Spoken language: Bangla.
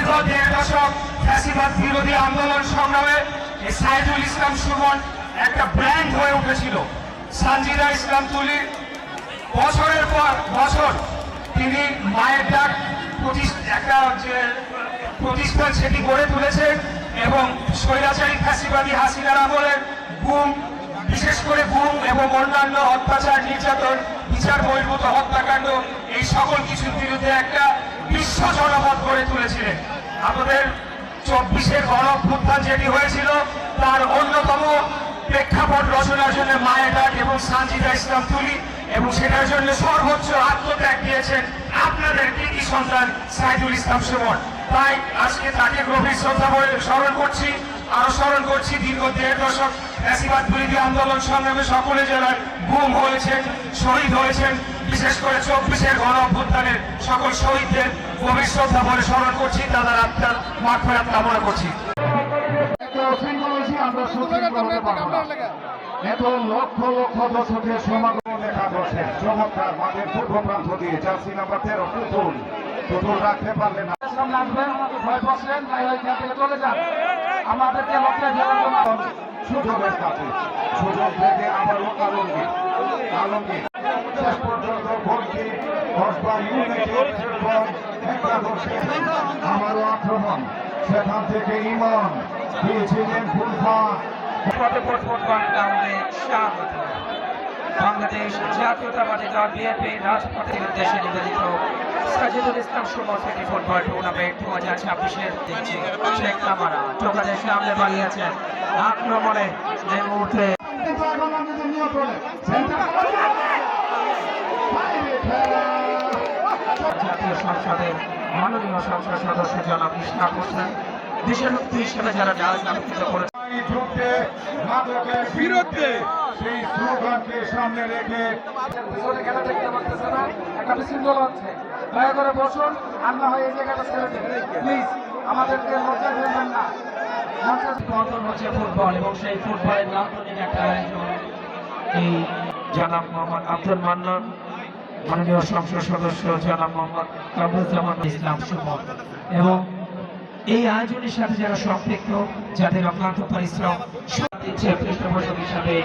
দীর্ঘ 1.5 দশক ফ্যাসিবাদ বিরোধী আন্দোলন সংগ্রামে সাইদুল ইসলাম সুমন একটা ব্র্যান্ড হয়ে উঠেছিল। সানজিদা ইসলাম তুলি বছরের পর বছর তিনি মায়ের ডাক একটা প্রতিষ্ঠান সেটি গড়ে তুলেছেন এবং স্বৈরাচারী ফ্যাসিবাদী হাসিনার আমলের গুম, বিশেষ করে গুম এবং অন্যান্য অত্যাচার, নির্যাতন, বিচার বহির্ভূত হত্যাকাণ্ড, এই সকল কিছুর বিরুদ্ধে একটা বিশ্ব জনমত গড়ে তুলেছিলেন। আমাদের 24-এর গণঅভ্যুত্থান যেটি হয়েছিল তার অন্যতম প্রেক্ষাপট রচনার জন্য মায়ের ডাক এবং সানজিদা ইসলাম তুলি, এবং সেটার জন্য সর্বোচ্চ আত্মত্যাগ দিয়েছেন আপনাদের কৃতি সন্তান সাইদুল ইসলাম সুমন। তাই আজকে তাকে গভীর শ্রদ্ধা করে স্মরণ করছি। আরো স্মরণ করছি দীর্ঘ 1.5 দশক ফ্যাসিবাদ বিরোধী আন্দোলন সংগ্রামে সকলে যারা গুম হয়েছেন, শহীদ হয়েছেন, বিশেষ করে 24-এর গণঅভ্যুত্থানের সকল শহীদদের গভীর শ্রদ্ধা করে স্মরণ করছি, তাদের আত্মার মাগফিরাত কামনা করছি। এত লক্ষ লক্ষ দর্শকের সমাগম দেখা যাচ্ছে চমৎকার মাঠের পূর্ব প্রান্ত দিয়ে জার্সি নাম্বার 13 পুতুল রাখতে পারলেন না। চলে যান, আমাদেরকে সুযোগের কাছে সুযোগ থেকে আবারও আলমগীর শেষ পর্যন্ত গোলটি আমারও আক্রমণ, সেখান থেকে ইমন দিয়েছিলেন ফুলফা। বাংলাদেশ জাতীয়তাবাদী দল বিএনপির রাজপথের উদ্দেশ্যে নিবেদিত সাজিদুল ইসলাম সুমন সিটি ফুটবল টুর্নামেন্ট 2026-এর দিচ্ছে শেখ কামারা টোকাদের সামনে দাঁড়িয়েছেন আক্রমণে যে মুহূর্তে জাতীয় সংসদের মাননীয় সংসদ সদস্য জনাব ইশরাক হোসেন দেশভক্তি হিসেবে যারা ডাক আলোকিত করেছে বিরুদ্ধে সেই স্লোগানকে সামনে রেখে খেলা দেখতে পারতেছে না, একটা বিশৃঙ্খলা হচ্ছে। দয়া করে বসুন, আর না হয় এই জায়গাটা ছেড়ে দেন প্লিজ, আমাদেরকে লজ্জা দেবেন না। পতন হচ্ছে ফুটবল এবং সেই ফুটবলের নান্দনিক একটা আয়োজন এই জনাব মোহাম্মদ আব্দুল মান্নান, মাননীয় সংসদ সদস্য জনাব মোহাম্মদ কামরুজ্জামান ইসলাম সুমন এবং এই আয়োজনের সাথে যারা সম্পৃক্ত, যাদের অক্লান্ত পরিশ্রম দিচ্ছে পৃষ্ঠপোষক হিসাবে